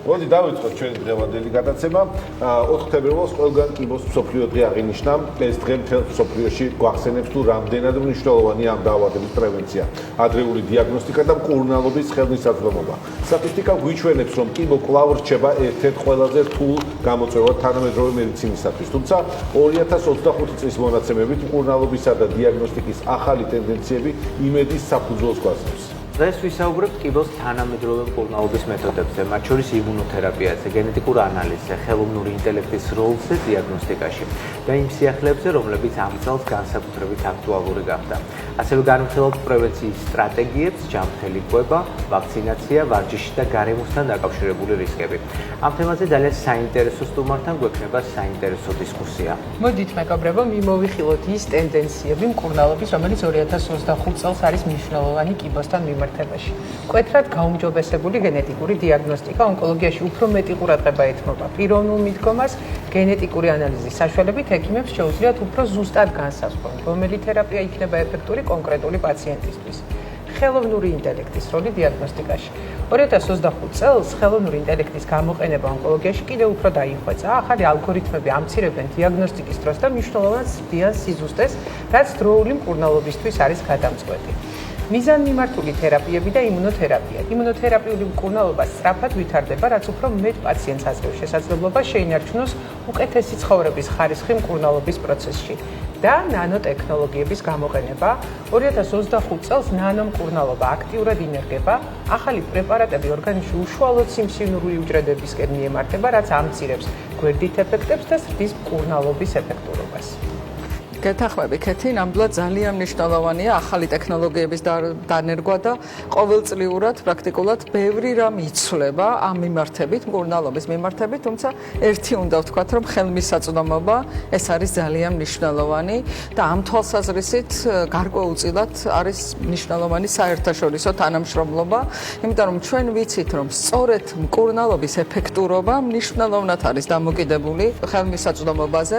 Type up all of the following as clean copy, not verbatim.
მოდი დავიწყოთ ჩვენი დღევანდელი გადაცემა. 4 თებერვალს ყველგან კიბოს მსოფლიო დღე აღინიშნა. ეს დღე მთელ მსოფლიოში გვახსენებს თუ რამდენად მნიშვნელოვანია ამ დაავადების პრევენცია, ადრეული დიაგნოსტიკა და მკურნალობის ხელმისაწვდომობა. სტატისტიკა გვიჩვენებს, რომ კიბო კვლავ რჩება ერთ-ერთ ყველაზე რთულ გამოწვევად თანამედროვე მედიცინისათვის. თუმცა 2025 წლის მონაცემებით მკურნალობისა და დიაგნოსტიკის ახალი ტენდენციები იმედის საფუძველს გვასწრებს. დღეს ვისაუბრებთ კიბოს თანამედროვე მკურნალობის მეთოდებზე, მათ შორის იმუნოთერაპიაზე, გენეტიკურ ანალიზზე, ხელოვნური ინტელექტის როლზე დიაგნოსტიკაში და იმ სიახლეებზე, რომლებიც ამ წელს განსაკუთრებით აქტუალური გახდა. ასევე განვიხილავთ პრევენციის სტრატეგიებს, ჯანმრთელი კვება, ვაქცინაცია, ვარჯიში და გარემოსთან დაკავშირებული რისკები. ამ თემაზე ძალიან საინტერესო სტუმართან გვექნება საინტერესო დისკუსია. მოდით მეგობრებო, მიმოვიხილოთ ის ტენდენციები მკურნალობის, რომელიც 2025 წელს არის მნიშვნელოვანი კიბოსთან მიმართებაში. მკვეთრად გაუმჯობესებული გენეტიკური დიაგნოსტიკა ონკოლოგიაში უფრო მეტი ყურადღება ეთმობა. პიროვნულ მიდგომას გენეტიკური ანალიზის საშუალებით ექიმებს შეუძლიათ უფრო ზუსტად განსაზღვრონ, რომელი თერაპია იქნება ეფექტური კონკრეტული პაციენტისთვის. ხელოვნური ინტელექტის როლი დიაგნოსტიკაში. 2025 წელს ხელოვნური ინტელექტის გამოყენება ონკოლოგიაში კიდევ უფრო დაიხვეწა. ახალი ალგორითმები ამცირებენ დიაგნოსტიკის დროს და მნიშვნელოვნად ზრდიან სიზუსტეს, რაც დროული მკურნალობისთვის არის გადამწყვეტი. მიზანმიმართული თერაპიები და იმუნოთერაპია. იმუნოთერაპიული მკურნალობა სწრაფად ვითარდება, რაც უფრო მეტ პაციენტს აძლევს შესაძლებლობა შეინარჩუნოს უკეთესი ცხოვრების ხარისხი მკურნალობის პროცესში და ნანოტექნოლოგიების გამოყენება. 2025 წელს ნანომკურნალობა აქტიურად ინერგება, ახალი პრეპარატები ორგანიზმში უშუალოდ სიმსივნური უჯრედებისკენ მიემართება, რაც ამცირებს გვერდით ეფექტებს და ზრდის მკურნალობის ეფექტურობას. გეთანხმები, ქეთი, ნამდვილად ძალიან მნიშვნელოვანია ახალი ტექნოლოგიების დანერგვა და ყოველწლიურად პრაქტიკულად ბევრი რამ იცვლება ამ მიმართებით, მკურნალობის მიმართებით, თუმცა ერთი უნდა ვთქვათ, რომ ხელმისაწვდომობა ეს არის ძალიან მნიშვნელოვანი და ამ თვალსაზრისით გარკვეულწილად არის მნიშვნელოვანი საერთაშორისო თანამშრომლობა, იმიტომ რომ ჩვენ ვიცით, რომ სწორედ მკურნალობის ეფექტურობა მნიშვნელოვნად არის დამოკიდებული ხელმისაწვდომობაზე.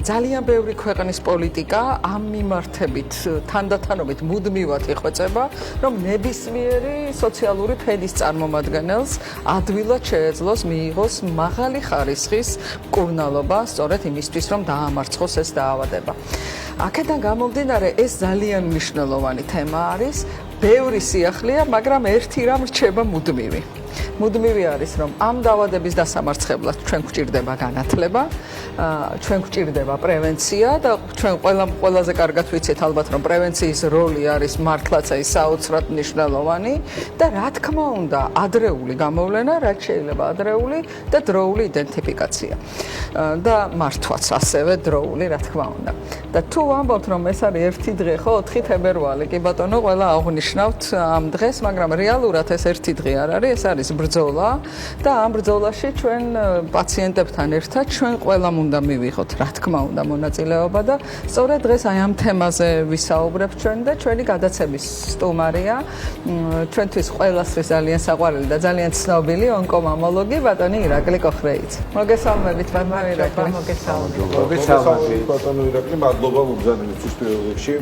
ძალიან ბევრი ქვეყნის პოლიტიკა ამ მიმართებით თანდათანობით მუდმივად იხვეწება, რომ ნებისმიერი სოციალური ფენის წარმომადგენელს ადვილად შეეძლოს მიიღოს მაღალი ხარისხის მკურნალობა, სწორედ იმისთვის, რომ დაამარცხოს ეს დაავადება. აქედან გამომდინარე, ეს ძალიან მნიშვნელოვანი თემა არის. ბევრი სიახლეა, მაგრამ ერთი რამ რჩება მუდმივი. მუდმივი არის, რომ ამ დაავადების დასამარცხებლად ჩვენ გვჭირდება განათლება, ჩვენ გვჭირდება პრევენცია და ჩვენ ყველაზე კარგად ვიცით ალბათ, რომ პრევენციის როლი არის მართლაც აი საოცრად მნიშვნელოვანი და რა თქმა უნდა, ადრეული გამოვლენა, რაც შეიძლება ადრეული და დროული იდენტიფიკაცია. და მართვაც ასევე დროული, რა თქმა უნდა. და თუ ვამბობთ, რომ ეს არის ერთი დღე, ხო, 4 თებერვალი, კი ბატონო, ყველა აღვნიშნავთ ამ დღეს, მაგრამ რეალურად ეს ერთი დღე არ არის, ეს არის ბრძოლა და ამ ბრძოლაში ჩვენ პაციენტებთან ერთად ჩვენ ყველამ უნდა მივიღოთ, რა თქმა უნდა, მონაწილეობა და სწორედ დღეს აი ამ თემაზე ვისაუბრებთ ჩვენ და ჩვენი გადაცემის სტუმარია ჩვენთვის ყველასთვის ძალიან საყვარელი და ძალიან ცნობილი ონკომამოლოგი ბატონი ირაკლი კოხრეიძე. მოგესალმებით ბატონო ირაკლი. მოგესალმებით ბატონო ირაკლი, მადლობა მოგზაურობისთვის პირველ რიგში.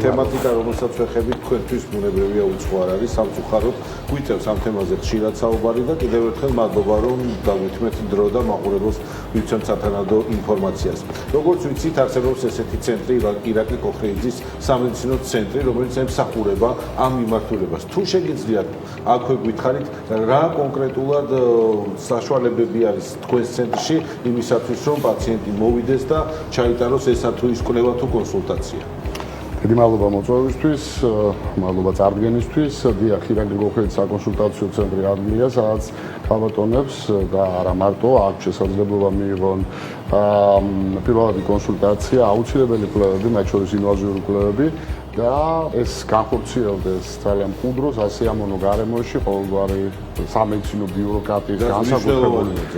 თემატიკა, რომელსაც ვეხებით, თქვენთვის ბუნებრივია უცხო არ არის, სამწუხაროდ გვიწევს ამ თემაზე ხშირად საუბარი და კიდევ ერთხელ მადლობა, რომ დაგვითმეთ დრო და მაყურებელს მივცემთ სათანადო ინფორმაციას. როგორც ვიცით, არსებობს ესეთი ცენტრი, ირაკლი კოხრეიძის სამედიცინო ცენტრი, რომელიც ემსახურება ამ მიმართულებას. თუ შეგიძლიათ აქვე გითხარით, რა კონკრეტულად საშუალებები არის თქვენს ცენტრში იმისათვის, რომ პაციენტი მოვიდეს და ჩაიტაროს ესა თუ ის კვლევა თუ კონსულტაცია. დიდი მადლობა მოწვევისთვის, მადლობა წარდგენისთვის. დიახ, ირაკლი კოხრეიძის საკონსულტაციო ცენტრი ადმია, სადაც ქალბატონებს და არა მარტო აქვს შესაძლებლობა მიიღონ პირველადი კონსულტაცია, აუცილებელი კვლევები, მათ შორის ინვაზიური კვლევები და ეს განხორციელდეს ძალიან მყუდროს, ასიამოვნო გარემოში, ყოველგვარი სამედიცინო ბიუროკრატიის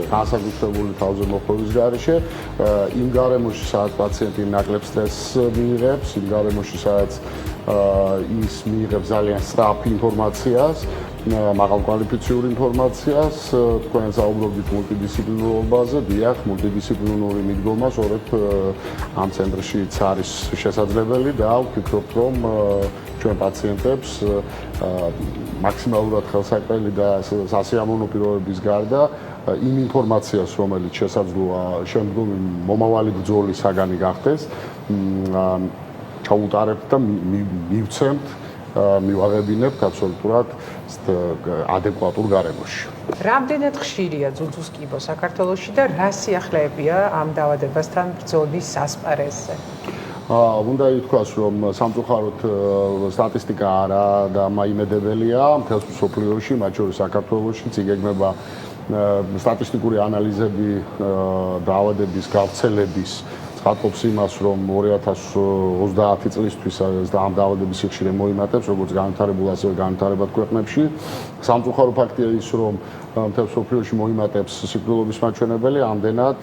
განსაკუთრებული თავზე მოხვევის გარეშე, იმ გარემოში, სადაც პაციენტი ნაკლებ სტრესს მიიღებს, იმ გარემოში, სადაც ის მიიღებს ძალიან სწრაფ ინფორმაციას მაღალკვალიფიციურ ინფორმაციას, თქვენ საუბრობთ მულტიდისციპლინურობაზე, დიახ, მულტიდისციპლინური მიდგომა სწორედ ამ ცენტრშიც არის შესაძლებელი და ვფიქრობთ, რომ ჩვენ პაციენტებს მაქსიმალურად ხელსაყრელი და სასიამოვნო პირობების გარდა იმ ინფორმაციას, რომელიც შესაძლოა შემდგომი მომავალი ბრძოლის საგანი გახდეს, ჩაუტარებთ და მივცემთ, მივაღებინებთ აბსოლუტურად ადეკვატურ გარემოში. რამდენად ხშირია ძუძუს კიბო საქართველოში და რა სიახლეებია ამ დაავადებასთან ბრძოლის ასპარეზზე? უნდა ითქვას, რომ სამწუხაროდ სტატისტიკა არა დამაიმედებელია მთელს მსოფლიოში, მათ შორის საქართველოშიც იგეგმება სტატისტიკური ანალიზები დაავადების გავრცელების ცხადყოფს იმას, რომ 2030 წლისთვის ამ დაავადების სიხშირე მოიმატებს, როგორც განვითარებულ, ასევე განვითარებად ქვეყნებში. სამწუხარო ფაქტია ის, რომ მთელ მსოფლიოში მოიმატებს სიკვდილობის მაჩვენებელი, ამდენად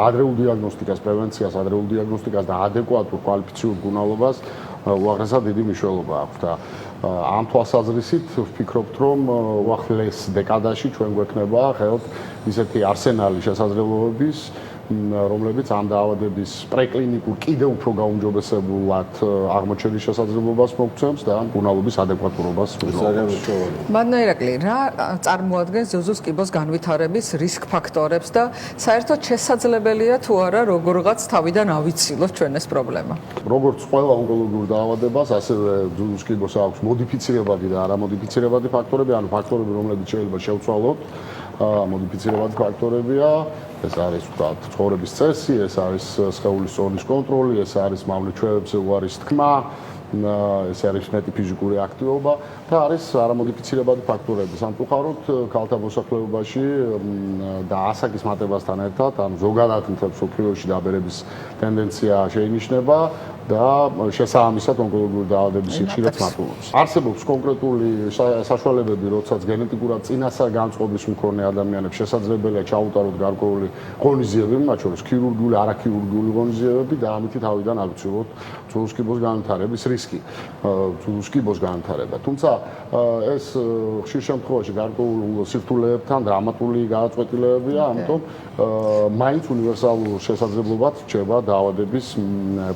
ადრეულ დიაგნოსტიკას, პრევენციას, ადრეულ დიაგნოსტიკას და ადეკვატურ კვალიფიციურ მკურნალობას უაღრესად დიდი მნიშვნელობა აქვს და ამ თვალსაზრისით ვფიქრობთ, რომ უახლეს დეკადაში ჩვენ გვექნება ხელთ ისეთი არსენალი შესაძლებლობების, რომლებიც ამ დაავადების პრეკლინიკურ კიდევ უფრო გაუმჯობესებულად აღმოჩენის შესაძლებლობას მოგცემს და მკურნალობის ადეკვატურობას მიღწევს. მადნაირაკლი, რა წარმოადგენს ძუძუს კიბოს განვითარების რისკ ფაქტორებს და საერთოდ შესაძლებელია თუ არა როგორღაც თავიდან ავიცილოთ ჩვენ ეს პრობლემა? როგორც ყველა ონკოლოგიურ დაავადებას, ასევე ძუძუს კიბოს აქვს მოდიფიცირებადი და არამოდიფიცირებადი ფაქტორები, ანუ ფაქტორები, რომლებიც შეიძლება შევცვალოთ. მოდიფიცირებადი ფაქტორებია, ეს არის ვთქვათ, ცხოვრების წესი, ეს არის სხეულის ზონის კონტროლი, ეს არის მამლის ჩვევებზე უარის თქმა, ეს არის მეტი ფიზიკური აქტივობა და არის არამოდიფიცირებადი ფაქტორები. სამწუხაროდ, ქალთა მოსახლეობაში და ასაკის მატებასთან ერთად, ანუ ზოგადად მთელ მსოფლიოში დაბერების ტენდენცია შეინიშნება და შესაბამისად ონკოლოგიური დაავადების სიხშირეც მატულობს. არსებობს კონკრეტული საშუალებები, როდესაც გენეტიკურად წინასაგანწყობის მქონე ადამიანებს შესაძლებელია ჩაუტაროთ გარკვეული ღონისძიებები, მათ შორის ქირურგიული, არაქირურგიული ღონისძიებები და ამით თავიდან ავიცილოთ ძუძუს კიბოს განვითარების რისკი, ძუძუს კიბოს განვითარება. თუმცა ეს ხშირ შემთხვევაში გარკვეულ სირთულეებთან დრამატული გადაწყვეტილებებია, ამიტომ მაინც უნივერსალურ შესაძლებლობად რჩება დაავადების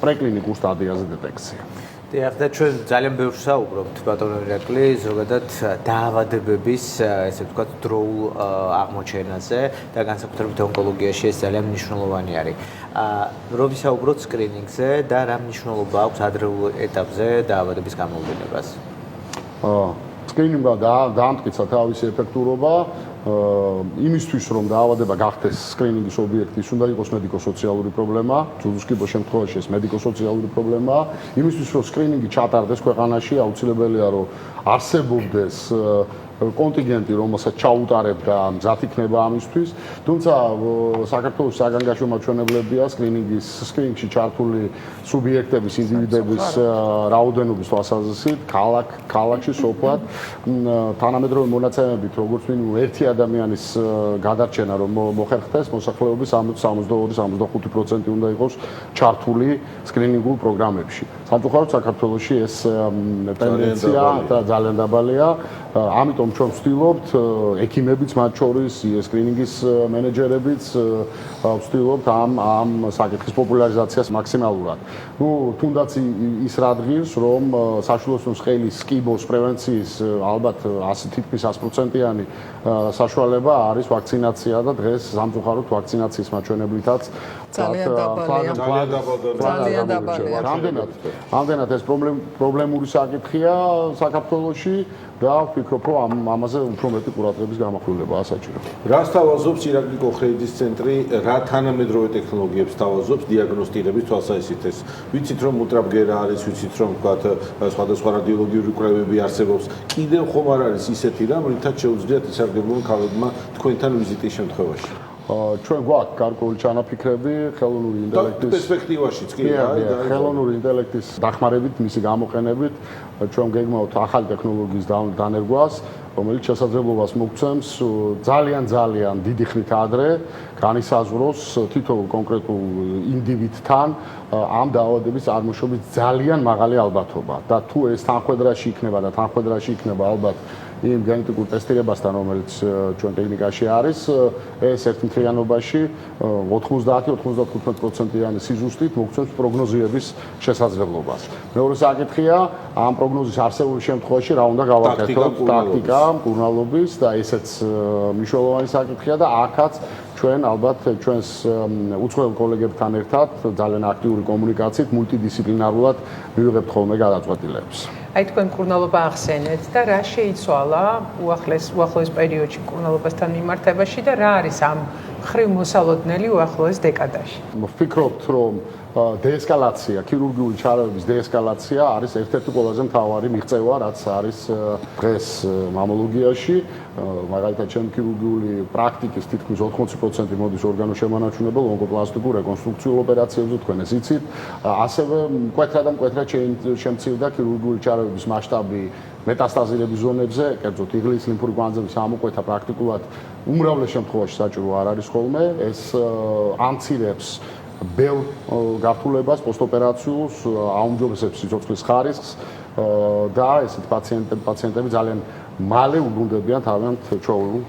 პრეკლინიკურ სტადიაზე დეტექცია. დიახ, და ჩვენ ძალიან ბევრს საუბრობთ ბატონო ირაკლი, ზოგადად დაავადებების, ესე ვთქვათ, დროულ აღმოჩენაზე და განსაკუთრებით ონკოლოგიაში ეს ძალიან მნიშვნელოვანი არის. რომ ვისაუბროთ სკრინინგზე და რა მნიშვნელობა აქვს ადრეულ ეტაპზე დაავადების გამოვლენებას? სკრინინგმა დაამტკიცა თავისი ეფექტურობა. იმისთვის, რომ დაავადება გახდეს სკრინინგის ობიექტი, უნდა იყოს მედიკო-სოციალური პრობლემა, ძუძუს კიბოს შემთხვევაში ეს მედიკო-სოციალური პრობლემაა. იმისთვის, რომ სკრინინგი ჩატარდეს ქვეყანაში, აუცილებელია, რომ არსებობდეს კონტინგენტი, რომელსაც ჩაუტარებ და მზად იქნება ამისთვის. თუმცა საქართველოს საგანგაშო მაჩვენებლებია სკრინინგში ჩართული სუბიექტების, ინდივიდების რაოდენობის თვალსაზრისით, ქალაქში სოფლად თანამედროვე მონაცემებით, როგორც მინიმუმ ერთი ადამიანის გადარჩენა რომ მოხერხდეს, მოსახლეობის 62-65% უნდა იყოს ჩართული სკრინინგულ პროგრამებში. სამწუხაროდ საქართველოში ეს ტენდენცია ძალიან დაბალია. ამიტომ ჩვენ ვცდილობთ ექიმებიც მათ შორის სკრინინგის მენეჯერებიც ვცდილობთ ამ საკითხის პოპულარიზაციას მაქსიმალურად. თუნდაც ის რადგინს, რომ საშუალო სხეულის კიბოს პრევენციის ალბათ თითქმის 100%-იანი საშუალება არის ვაქცინაცია და დღეს სამწუხაროდ ვაქცინაციის მაჩვენებლითაც ძალიან დაბალია. რამდენად ეს პრობლემური საკითხია საქართველოში და ვფიქრობ, რომ ამაზე უფრო მეტი ყურადღების გამახვილებაა საჭირო. რას თავაზობს ირაკლი კოხრეიძის ცენტრი, რა თანამედროვე ტექნოლოგიებს თავაზობს დიაგნოსტირების თვალსაზრისით? ვიცით, რომ ულტრაბგერა არის, ვიცით, რომ ვთქვათ, სხვადასხვა რადიოლოგიური კვლევები არსებობს. კიდევ ხომ არ არის ისეთი რამ, რითაც შეუძლიათ ისარგებლონ ქალებმა თქვენთან ვიზიტის შემთხვევაში? ჩვენ გვაქვს გარკვეული ჩანაფიქრები ხელოვნური ინტელექტის პერსპექტივაშიც კი ხელოვნური ინტელექტის დახმარებით, მისი გამოყენებით ჩვენ გეგმავთ ახალი ტექნოლოგიის დანერგვას, რომელიც შესაძლებლობას მოგცემს ძალიან დიდი ხნით ადრე განისაზღვროს თითოეულ კონკრეტულ ინდივიდთან ამ დაავადების წარმოშობის ძალიან მაღალი ალბათობა და თუ ეს თანხმედრაში იქნება ალბათ იმ გენეტიკურ ტესტირებასთან, რომელიც ჩვენ კლინიკაში არის, ეს ერთ მთლიანობაში 90-95%-იანი სიზუსტით მოგცემს პროგნოზირების შესაძლებლობას. მეორე საკითხია, ამ პროგნოზის არსებული შემთხვევაში რა უნდა გავაკეთოთ, ტაქტიკა, მკურნალობის და ესეც მნიშვნელოვანი საკითხია და აქაც ჩვენ ალბათ ჩვენს უცხოელ კოლეგებთან ერთად ძალიან აქტიური კომუნიკაციით მულტიდისციპლინარულად მივიღებთ ხოლმე გადაწყვეტილებას. აი თქვენ მკურნალობა ახსენეთ და რა შეიცვალა უახლოეს პერიოდში მკურნალობასთან მიმართებაში და რა არის ამ ხრივ მოსალოდნელი უახლოეს დეკადაში? ვფიქრობთ, რომ დეესკალაცია, ქირურგიული ჩარეობის დეესკალაცია არის ერთ-ერთი ყველაზე მთავარი მიღწევა, რაც არის დღეს მამოლოგიაში. მაგალითად, ჩემ ქირურგიული პრაქტიკის თითქმის 80% მოდის ორგანოშემონარჩუნებელ ონკოპლასტიკურ რეკონსტრუქციულ ოპერაციებზე, თქვენ ეს იცით. ასევე მკვეთრად და მკვეთრად შემცირდა ქირურგიული ჩარეობის მასშტაბი მეტასტაზირების ზონებზე, კერძოდ იღლის ლიმფური კვანძების ამოკვეთა პრაქტიკულად უმრავლეს შემთხვევაში საჭირო არ არის ხოლმე. ეს ამცირებს ბევრ გართულებას, პოსტოპერაციულს, აუმჯობესებს სიცოცხლის ხარისხს და ესეთ პაციენტები ძალიან მალე უბრუნდებიან თავიანთ ჩვეულებრივ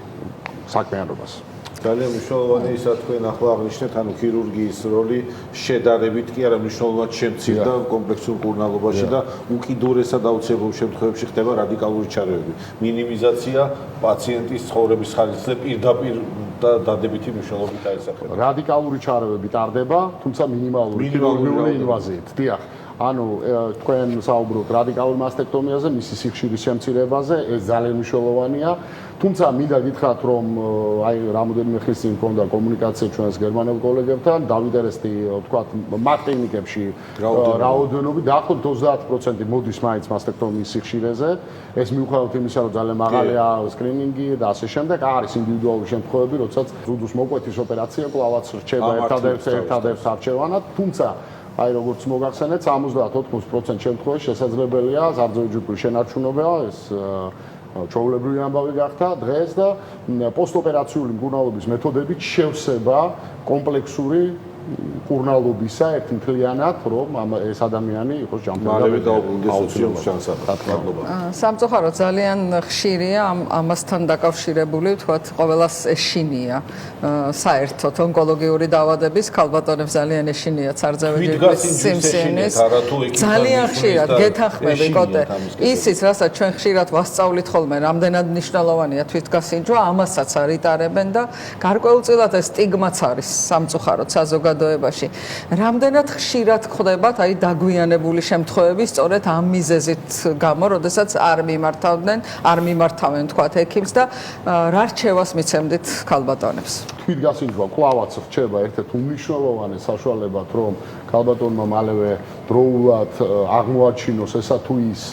საქმიანობას. ძალიან მნიშვნელოვანი ისა თქვენ ახლა აღნიშნეთ, ანუ ქირურგიის როლი შედარებით კი არა მნიშვნელოვნად შემცირდა კომპლექსურ მკურნალობაში და უკიდურესად აუცილებელ შემთხვევებში ხდება რადიკალური ჩარევები. მინიმიზაცია პაციენტის ცხოვრების ხარისხზე პირდაპირ და დადებითი მნიშვნელობით აისახება. რადიკალური ჩარევები ტარდება, თუმცა მინიმალური ქირურგიული ინვაზიით. დიახ. ანუ თქვენ საუბრობთ რადიკალურ მასტექტომიაზე, მისი სიხშირის შემცირებაზე, ეს ძალიან მნიშვნელოვანია. თუმცა მინდა გითხრათ, რომ აი რამოდენიმე ხნის წინ მქონდა კომუნიკაცია ჩვენს გერმანელ კოლეგებთან, დავინტერესდი, ვთქვათ, მათ კლინიკებში რაოდენობით დაახლოებით 30% მოდის მაინც მასტექტომიის სიხშირეზე. ეს მიუხედავად იმისა, რომ ძალიან მაღალია სკრინინგი და ასე შემდეგ, არის ინდივიდუალური შემთხვევები, როდესაც ზრდუს მოკვეთის ოპერაცია კვლავაც რჩება ერთადერთ არჩევანად, თუმცა აი როგორც მოგახსენეთ 70-80% შემთხვევაში შესაძლებელია სარძევიჯგუფური შენარჩუნება, ეს ჩვეულებრივი ამბავი გახდა დღეს და პოსტოპერაციული მკურნალობის მეთოდებით შევსება კომპლექსური მკურნალობისა ერთმთლიანად, რომ ეს ადამიანი იყოს მალევე დაუბრუნდეს სოციალურ შანსად. სამწუხაროდ ძალიან ხშირია ამასთან დაკავშირებული, ვთქვათ, ყოველას ეშინია საერთოდ ონკოლოგიური დაავადების ქალბატონებს ძალიან ეშინიათ სარძევიჯგუფის სიმსივნის. ძალიან ხშირად გეთანხმები კოტე. ისიც, რასაც ჩვენ ხშირად ვასწავლით ხოლმე, რამდენად მნიშვნელოვანია თვითგასინჯვა, ამასაც არ იტარებენ და გარკვეულწილად ეს სტიგმაც არის სამწუხაროდ საზოგადოებაში. რამდენად ხშირად ხდებათ აი დაგვიანებული შემთხვევები სწორედ ამ მიზეზით გამო, როდესაც არ მიმართავენ თქვათ ექიმს და რა რჩევას მიცემდით ქალბატონებს? თვითგასინჯვა კვლავაც რჩება ერთ-ერთ უმნიშვნელოვანეს საშუალებად, რომ ქალბატონმა მალევე დროულად აღმოაჩინოს ესა თუ ის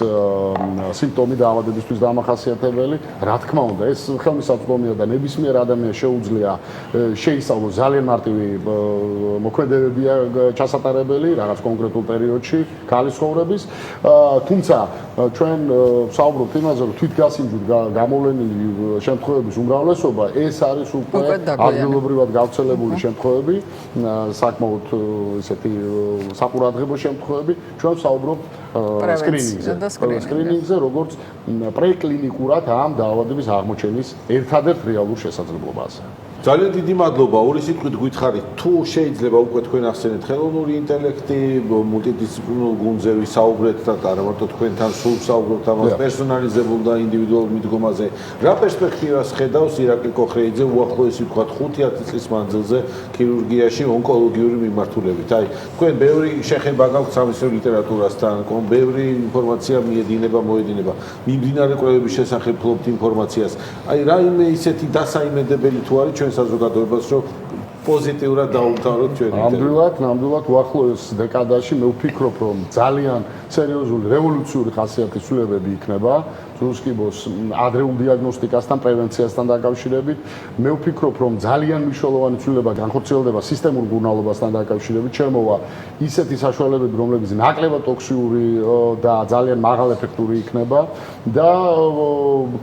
სიმპტომი დაავადებისთვის დამახასიათებელი. რა თქმა უნდა, ეს ხელმისაწვდომია და ნებისმიერ ადამიანს შეუძლია შეისწავლოს ძალიან მარტივი მოქმედებებია ჩასატარებელი რაღაც კონკრეტულ პერიოდში ქალის ცხოვრების. თუმცა ჩვენ ვსაუბრობთ იმაზე, რომ თვითგასინჯვით გამოვლენილი შემთხვევების უმრავლესობა ეს არის უკვე ადგილობრივად გავრცელებული შემთხვევები, საკმაოდ ისეთი საყურადღებო შემთხვევები. ჩვენ ვსაუბრობთ სკრინინგზე, როგორც პრეკლინიკურად ამ დაავადების აღმოჩენის ერთადერთ რეალურ შესაძლებლობაზე. ძალიან დიდი მადლობა. ორი სიტყვით გითხარით, თუ შეიძლება უკვე თქვენ ახსენეთ ხელოვნური ინტელექტი, მულტიდისციპლინარულ გუნდზე ვისაუბრეთ და არა მარტო თქვენთან სულ ვსაუბრობთ ამას პერსონალიზებულ და ინდივიდუალურ მიდგომაზე. რა პერსპექტივას ხედავს ირაკლი კოხრეიძე უახლოესი ვთქვათ 5-10 წლის მანძილზე ქირურგიაში ონკოლოგიური მიმართულებით? აი, თქვენ ბევრი შეხება გაქვთ სამეცნიერო ლიტერატურასთან, ბევრი ინფორმაცია მოედინება. მიმდინარე კვლევების შესახებ ფლობთ ინფორმაციას. აი, რაიმე ისეთი დასაიმედებელი თუ არის ჩვენ საზოგადოებას, რომ პოზიტიურად დაუმთავროთ ჩვენი ნამდვილად უახლოეს დეკადაში მე ვფიქრობ, რომ ძალიან სერიოზული რევოლუციური ხასიათის ცვლილებები იქნება ზუსკიბოს ადრეულ დიაგნოსტიკასთან, პრევენციასთან დაკავშირებით. მე ვფიქრობ, რომ ძალიან მნიშვნელოვანი ცვლილება განხორციელდება სისტემურ მკურნალობასთან დაკავშირებით, შემოვა ისეთი საშუალებები, რომლებიც ნაკლებად ტოქსიური და ძალიან მაღალეფექტური იქნება და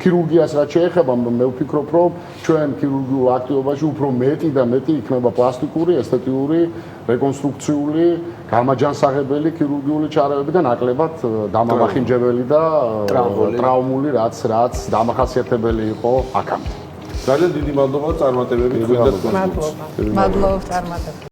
ქირურგიას რაც შეეხება, მე ვფიქრობ, რომ ჩვენ ქირურგიულ აქტივობაში უფრო მეტი და მეტი იქნება პლასტიკური, ესთეტიური რეკონსტრუქციული, გამაჯანსაღებელი ქირურგიული ჩარევები და ნაკლებად დამამახინჯებელი და ტრავმული, რაც დამახასიათებელი იყო აქამდე. ძალიან დიდი მადლობა წარმატებები თქვენ და თქვენს. მადლობა. მადლობა წარმატებები.